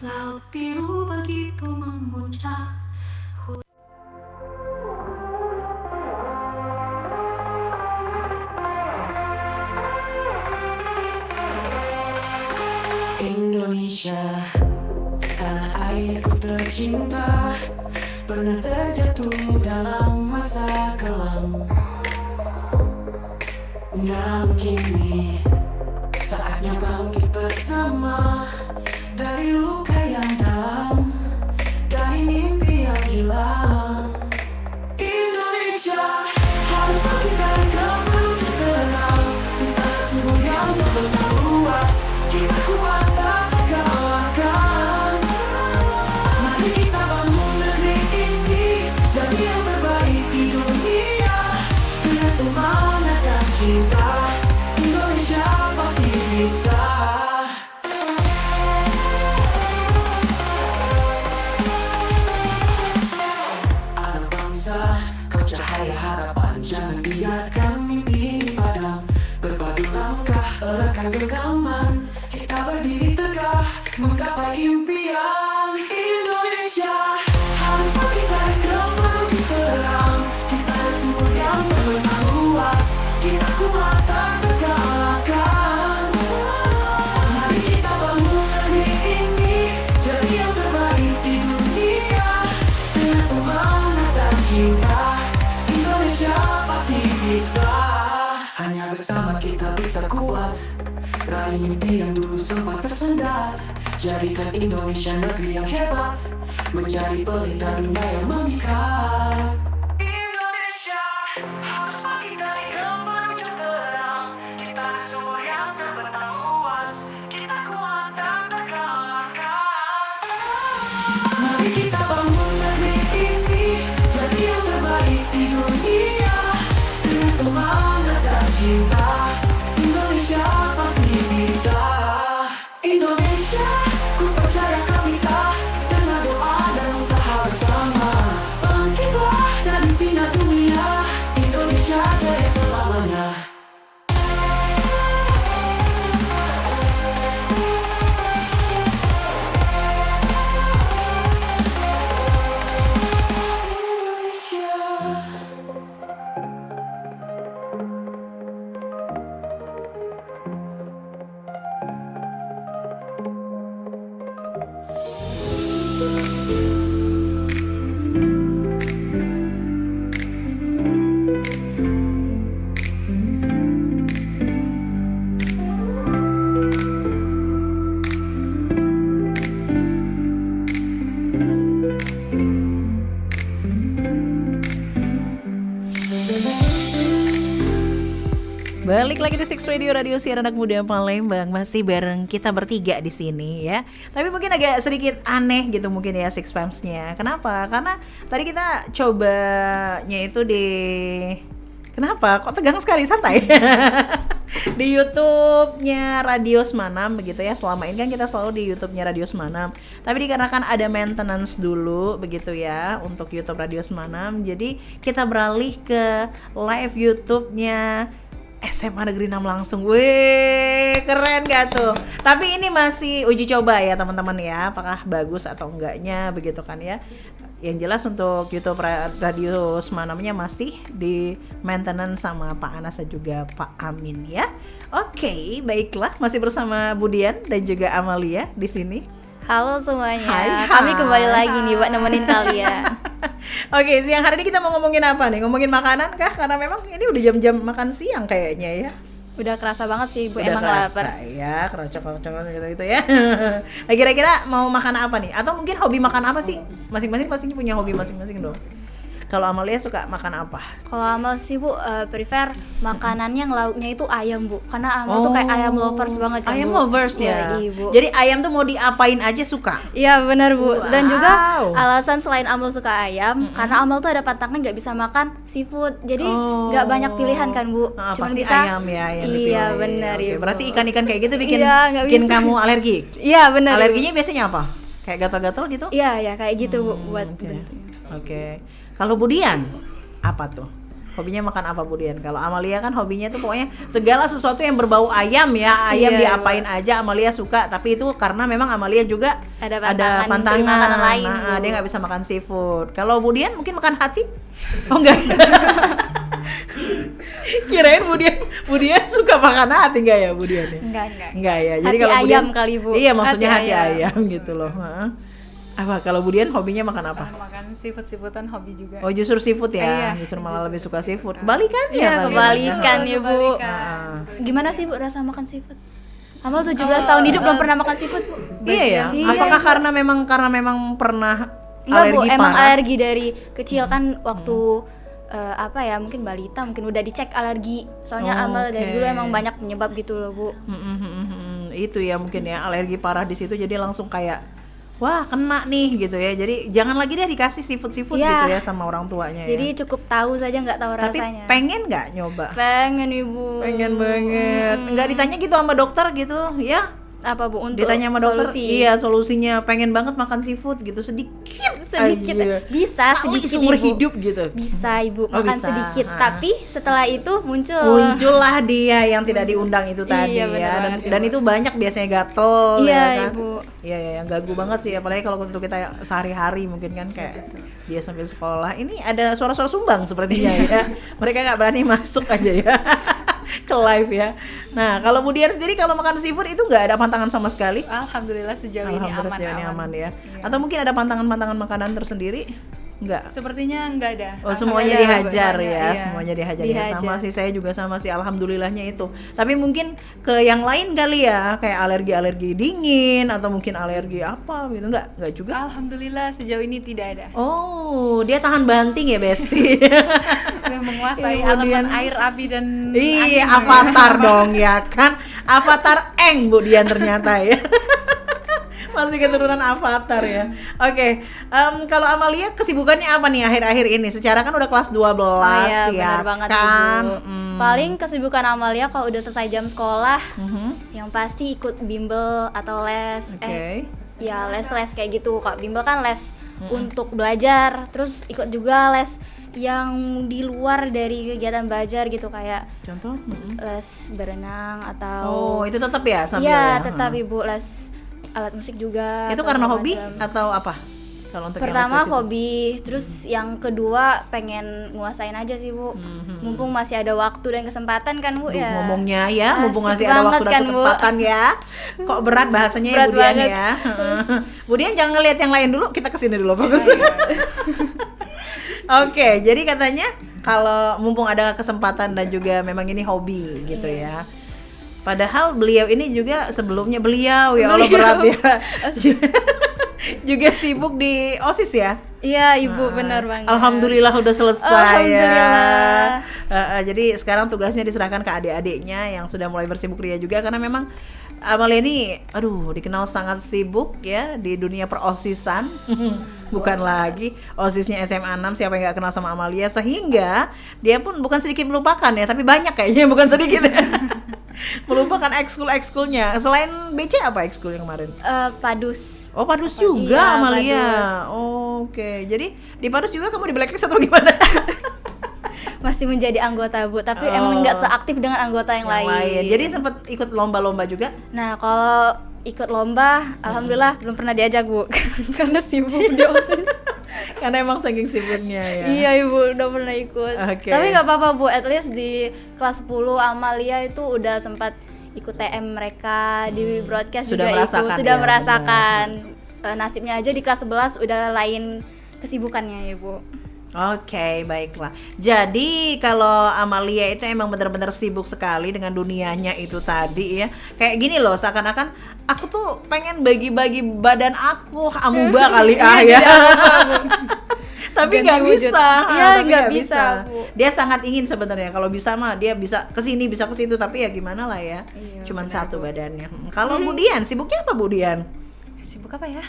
Laut biru begitu memuncak. Indonesia, tanah airku tercinta, pernah terjatuh dalam masa kelam. Namun kini saatnya bangkit bersama, dari luka yang dalam, dari mimpi yang hilang. Indonesia harus bangkit dari gelap menuju terang, kita semua yang terbenam luas, kita kuat tak terkalahkan. Mari kita bangun negeri ini, jadi yang terbaik di dunia, dengan semangat dan cinta, Indonesia pasti bisa. Anak bangsa, kau cahaya harapan, jangan biarkan mimpi padam. Berbadu langkah, eratkan genggaman, kita berdiri tegak, menggapai impian. Indonesia harus bangkit dari gelap menuju terang, kita semua yang terbenam luas, kita kuat tak terkalahkan. Mari kita bangun negeri ini, jadi yang terbaik di dunia, dengan semangat dan cinta, Indonesia pasti bisa. Hanya bersama kita bisa kuat, raih mimpi yang dulu sempat tersendat, jadikan Indonesia negeri yang hebat, menjadi pelita dunia yang memikat. Indonesia harus bangkit dari gelap menuju terang, kita semua yang terbenam luas, kita kuat tak terkalahkan. Mari kita bangun negeri ini, jadi yang terbaik di dunia, dengan semangat dan cinta, Indonesia pasti bisa. Indonesia, ku percaya kau bisa, dengan doa dan usaha bersama. Bangkitlah jadi sinar dunia, Indonesia jaya selamanya. Indonesia. Balik lagi di Six Radio, radio siaran anak muda Palembang. Masih bareng kita bertiga di sini ya. Tapi mungkin agak sedikit aneh gitu mungkin ya Six Pams-nya. Kenapa? Karena tadi kita cobanya itu di... Kenapa? Kok tegang sekali? Santai. Di YouTube-nya Radio Semanam begitu ya. Selama ini kan kita selalu di YouTube-nya Radio Semanam. Tapi dikarenakan ada maintenance dulu begitu ya untuk YouTube Radio Semanam, jadi kita beralih ke live YouTube-nya SMA Negeri 6 langsung. Wih, keren gak tuh? Tapi ini masih uji coba ya teman-teman ya, apakah bagus atau enggaknya begitu kan ya. Yang jelas untuk YouTube Radio Semanamnya masih di maintenance sama Pak Anas dan juga Pak Amin ya. Oke, baiklah, masih bersama Budian dan juga Amalia di sini. Halo semuanya, Hai. kami kembali lagi nih buat nemenin kalian. Oke, siang hari ini kita mau ngomongin apa nih? Ngomongin makanan kah? Karena memang ini udah jam-jam makan siang kayaknya ya. Udah kerasa banget sih Bu, Udah emang kerasa lapar. ya, kerocok-kerocok gitu ya. Nah, kira-kira mau makan apa nih? Atau mungkin hobi makan apa sih? Masing-masing pasti punya hobi masing-masing dong. Kalau Amalia suka makan apa? Kalau Amal sih Bu, prefer makanannya yang lauknya itu ayam Bu. Karena Amal tuh kayak ayam lovers banget kan Ayam Bu. lovers ya. Iya, Ibu. Jadi ayam tuh mau diapain aja suka. Iya benar Bu. Dan juga Wow. alasan selain Amal suka ayam, karena Amal tuh ada pantangnya nggak bisa makan seafood. Jadi nggak banyak pilihan kan Bu. Ah, Cuman pasti bisa ayam ya yang Iya dipilih. benar Oke, Ibu. berarti ikan-ikan kayak gitu bikin Iya, nggak bikin bisa. kamu alergi. Iya benar. Alerginya biasanya apa? Kayak gatal-gatal gitu? Iya ya kayak gitu Bu buat Oke. bentuknya. Oke. Kalau Budian apa tuh? Hobinya makan apa Bu Dian? Kalau Amalia kan hobinya tuh pokoknya segala sesuatu yang berbau ayam ya. Ayam Iya, diapain aja Amalia suka. Tapi itu karena memang Amalia juga Ada ada pantangan mencuri pantangan. makanan lain, Nah, Bu. dia nggak bisa makan seafood. Kalau Bu Dian mungkin makan hati? Oh enggak. Kirain Bu Dian suka makan hati enggak ya Bu Dian ya? Enggak. Enggak ya. Hati kalau Bu ayam Dian- kali, Bu. Iya, maksudnya hati Hati ayam gitu loh. Heeh. Apa kalau Bu Dian hobinya makan apa? Makan seafood-seafoodan hobi juga. Oh, justru seafood ya. Iya, Justru malah justru lebih suka seafood. seafood. Kebalikan ya. Iya, kali ya? kebalikan ya, Bu. Kebalikan. Gimana sih Bu rasa makan seafood? Amal 17 tahun hidup belum pernah makan seafood, Bu. Iya ya. Iya, Apakah Bu. karena memang pernah Enggak, Bu, alergi emang parah? alergi dari kecil kan waktu apa ya, mungkin balita mungkin udah dicek alergi. Soalnya Oh, Amal dari oke. dulu emang banyak penyebab gitu loh, Bu. Itu ya mungkin ya alergi parah di situ jadi langsung kayak wah kena nih gitu ya. Jadi jangan lagi deh dikasih seafood Iya. gitu ya sama orang tuanya ya. Jadi cukup tahu saja nggak tahu Tapi rasanya. pengen nggak nyoba? Pengen, Ibu. Pengen banget. Nggak ditanya gitu sama dokter gitu ya? Apa Bu untuk Ditanya sama dokter, solusi? iya solusinya pengen banget makan seafood gitu sedikit Sedikit. Bisa sekali sedikit, seumur Ibu. hidup gitu. Bisa Ibu Oh, makan bisa. sedikit, Ah. tapi setelah itu muncul. Muncullah dia yang tidak diundang itu tadi Iya, bener ya. banget, Dan Ibu. itu banyak biasanya gatel Iya, ya kan. Ibu. Iya ya, yang ganggu banget sih apalagi kalau untuk kita sehari-hari mungkin kan kayak dia sambil sekolah. Ini ada suara-suara sumbang sepertinya ya. Mereka nggak berani masuk aja ya. Ke live ya. Nah, kalau Bu Dian sendiri kalau makan seafood itu nggak ada pantangan sama sekali? Alhamdulillah sejauh ini Alhamdulillah aman. sejauh ini aman ya. Iya. Atau mungkin ada pantangan-pantangan makanan tersendiri? Enggak. Sepertinya enggak ada. Oh, semuanya Alhamdulillah, dihajar ya, iya. semuanya dihajar ya. Sama Dihajar. sih, saya juga sama sih, alhamdulillahnya itu. Tapi mungkin ke yang lain kali ya, kayak alergi dingin atau mungkin alergi apa gitu, enggak juga. Alhamdulillah sejauh ini tidak ada. Oh, dia tahan banting ya, Besti. Yang menguasai Kemudian- elemen air, api dan Iya, angin. avatar dong ya kan. Avatar Eng Bu Dian ternyata ya. Masih keturunan Avatar ya. Oke, kalau Amalia kesibukannya apa nih akhir-akhir ini? Secara kan udah kelas 12 Oh iya, ya benar banget kan. Ibu. Paling kesibukan Amalia kalau udah selesai jam sekolah, Mhm. yang pasti ikut bimbel atau les. Oke. Ya les-les kayak gitu. Kak bimbel kan les untuk belajar, terus ikut juga les yang di luar dari kegiatan belajar gitu kayak Contoh? les berenang atau Oh, itu tetap ya sambil iya, ya? tetap Ibu les alat musik juga. Itu atau karena segala hobi macam. atau apa? Kalau untuk yang Pertama les-les itu? hobi, terus yang kedua pengen nguasain aja sih Bu. Mumpung masih ada waktu dan kesempatan kan Bu Duh, ya. ngomongnya ya, mumpung Asik masih ada waktu banget dan kan, Bu. kesempatan ya. Kok berat bahasanya ya Berat Bu Dian banget. ya. Bu Dian jangan ngelihat yang lain dulu, kita kesini dulu fokus. Oke, jadi katanya kalau mumpung ada kesempatan dan juga memang ini hobi gitu ya. Padahal beliau ini juga sebelumnya beliau ya Allah berat ya. Juga sibuk di OSIS ya. Iya Ibu, benar banget. Alhamdulillah udah selesai Alhamdulillah. ya. Jadi sekarang tugasnya diserahkan ke adik-adiknya yang sudah mulai bersibuk ria juga karena memang Amalia ini aduh dikenal sangat sibuk ya di dunia perosisan. Bukan lagi OSISnya SMA 6, siapa yang gak kenal sama Amalia, sehingga dia pun bukan sedikit melupakan ya, tapi banyak kayaknya bukan sedikit ya. Melupakan ekskul-ekskulnya. Selain BC apa ekskul yang kemarin? Padus. Oh, Padus juga Iya, Amalia. Padus. Oke. Jadi di Padus juga kamu di blacklist atau gimana? Masih menjadi anggota Bu, tapi emang nggak seaktif dengan anggota yang lain. Jadi sempat ikut lomba-lomba juga. Nah, kalau ikut lomba, alhamdulillah belum pernah diajak Bu, karena sibuk di OSIS. Karena emang saking sibuknya ya. Iya Ibu, udah pernah ikut. Oke. Tapi nggak apa-apa Bu, at least di kelas 10 Amalia itu udah sempat ikut TM mereka di broadcast Sudah juga merasakan ikut, sudah ya, merasakan. Nasibnya aja di kelas 11 udah lain kesibukannya ya Bu. Oke, baiklah. Jadi kalau Amalia itu emang benar-benar sibuk sekali dengan dunianya itu tadi ya. Kayak gini loh, seakan-akan aku tuh pengen bagi-bagi badan aku amuba kali ya. Tapi Ganti nggak wujud. bisa. Iya, Tapi nggak bisa, Bu. Dia sangat ingin sebenarnya kalau bisa mah dia bisa ke sini bisa ke situ, tapi ya gimana lah ya. Iya, Cuman benar, satu Bu. badannya. Kalau Bu Dian sibuknya apa Bu Dian? Sibuk apa ya?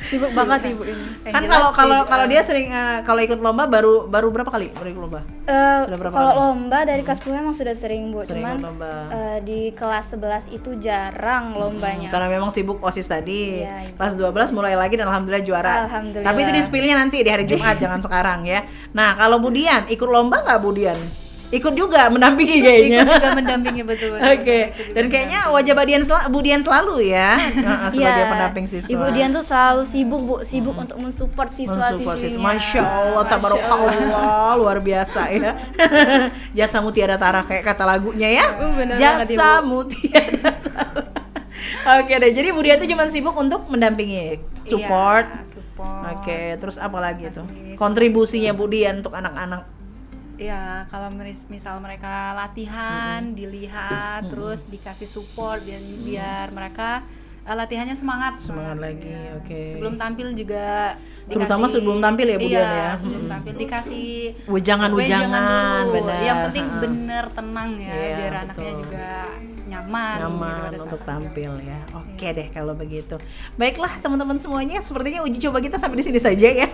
Sibuk banget ibu ini. Yang Kan jelas kalau dia sering kalau ikut lomba baru berapa kali ikut lomba? Sudah berapa Kalau kali? lomba dari kelas 10 emang sudah sering Bu, Sering cuman ikut lomba. di kelas 11 itu jarang lombanya. Karena memang sibuk OSIS tadi. Iya, Ibu. Kelas 12 mulai lagi dan alhamdulillah juara. Alhamdulillah. Tapi itu di-spill-nya nanti di hari Jumat jangan sekarang ya. Nah, kalau Budian ikut lomba nggak Budian? Ikut juga mendampingi kayaknya. ikut juga mendampingi betul. Oke. Dan kayaknya wajah Budian selalu ya sebagai Iya, pendamping siswa. Ibu Dian tuh selalu sibuk Bu, sibuk untuk mensupport Mensupport siswa-siswinya. siswa. Masya Allah, tabarakallah, luar biasa ya. Jasamu tiada tara kayak kata lagunya ya. Bener banget, Ibu. Jasamu tiada tara. Oke deh, jadi Budian tuh cuma sibuk untuk mendampingi, support. Iya, support. Oke, terus apa lagi tuh? Kasih Kontribusinya Budian untuk anak-anak. Iya, kalau misal mereka latihan, dilihat, terus dikasih support biar mereka latihannya semangat. Semangat lagi, oke. Sebelum tampil juga Terutama sebelum tampil ya, Bu Dian, ya. sebelum tampil dikasih Wejangan-wejangan, dulu. benar. Yang penting bener tenang ya, Iya, biar anaknya betul. juga nyaman pada untuk saat tampil ya. Oke deh kalau begitu. Baiklah teman-teman semuanya, sepertinya uji coba kita sampai di sini saja ya.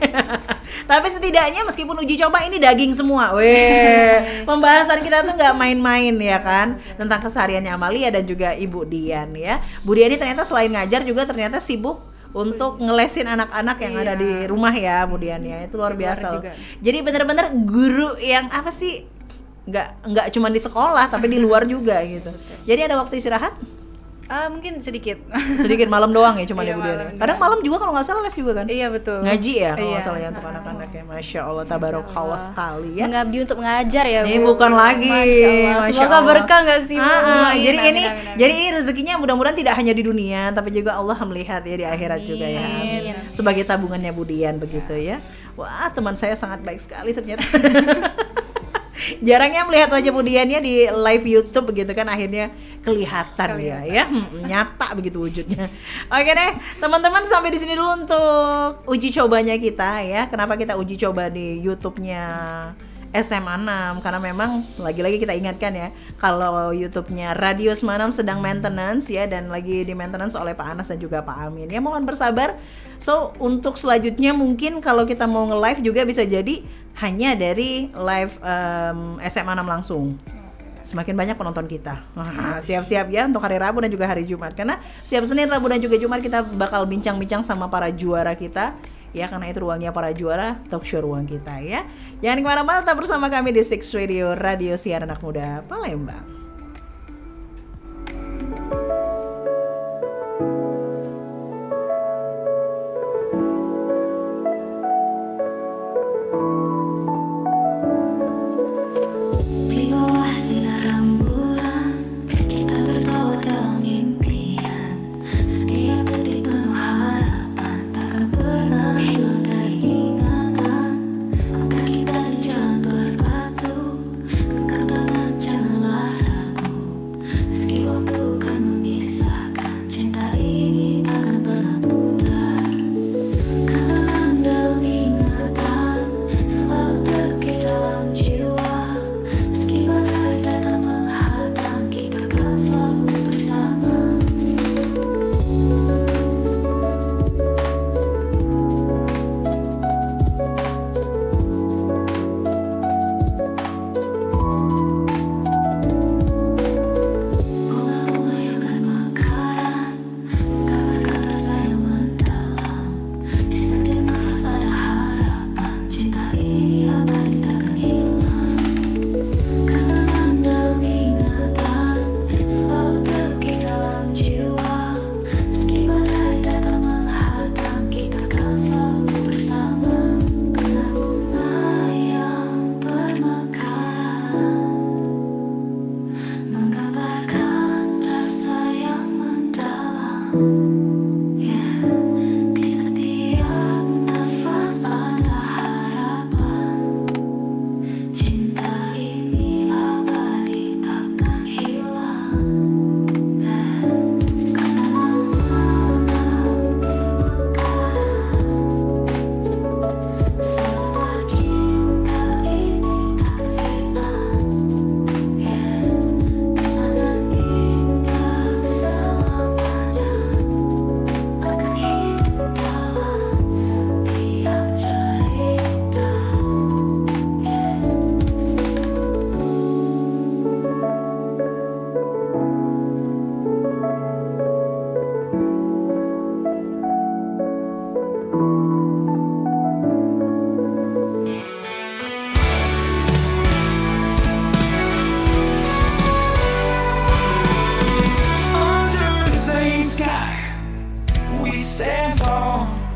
Tapi setidaknya meskipun uji coba ini daging semua. Weh, pembahasan kita tuh nggak main-main ya kan, tentang kesehariannya Amalia dan juga Ibu Dian ya. Bu Dian ini ternyata selain ngajar juga ternyata sibuk untuk ngelesin anak-anak yang ada di rumah ya Bu Dian ya. Itu luar Di luar biasa loh. juga. Jadi bener-bener guru yang apa sih, nggak cuma di sekolah tapi di luar juga gitu. Jadi ada waktu istirahat mungkin sedikit. sedikit malam doang ya cuma Iya, ya Bu Dian ya? malam Kadang malam juga kalau nggak salah les juga kan. Iya betul. Ngaji ya kalau Iya. nggak salah ya untuk anak-anak ya. Masya Allah, tabarakallah sekali ya. Mengabdi untuk mengajar ya Bu. Ini bukan lagi. Masya Allah. Masya Semoga Allah. berkah nggak sih Bu? Amin, Jadi amin, ini amin, amin. jadi ini rezekinya mudah-mudahan tidak hanya di dunia tapi juga Allah melihat ya di akhirat juga ya. Amin. Sebagai tabungannya Budian begitu ya. Wah, teman saya sangat baik sekali ternyata. Jarangnya melihat wajah Budiannya di live YouTube begitu kan, akhirnya kelihatan. Ya nyata begitu wujudnya. Oke deh teman-teman, sampai di sini dulu untuk uji cobanya kita ya. Kenapa kita uji coba di YouTube-nya SMA 6, karena memang lagi-lagi kita ingatkan ya, kalau YouTube-nya Radio SMA 6 sedang maintenance ya, dan lagi di maintenance oleh Pak Anas dan juga Pak Amin ya, mohon bersabar. So untuk selanjutnya mungkin kalau kita mau nge-live juga bisa jadi hanya dari live SMA 6 langsung. Semakin banyak penonton kita. Siap-siap ya untuk hari Rabu dan juga hari Jumat, karena setiap Senin, Rabu dan juga Jumat kita bakal bincang-bincang sama para juara kita ya, karena itu ruangnya para juara, talk show ruang kita ya. Jangan kemana-mana, tetap bersama kami di Six Radio, Radio Siar Anak Muda Palembang. Di bawah sinar rembulan, kita tertawa dalam impian. Setiap detik penuh harapan, takkan pernah hilang dari ingatan. Langkah kita di jalan berbatu, genggam tangan janganlah ragu. we stand tall.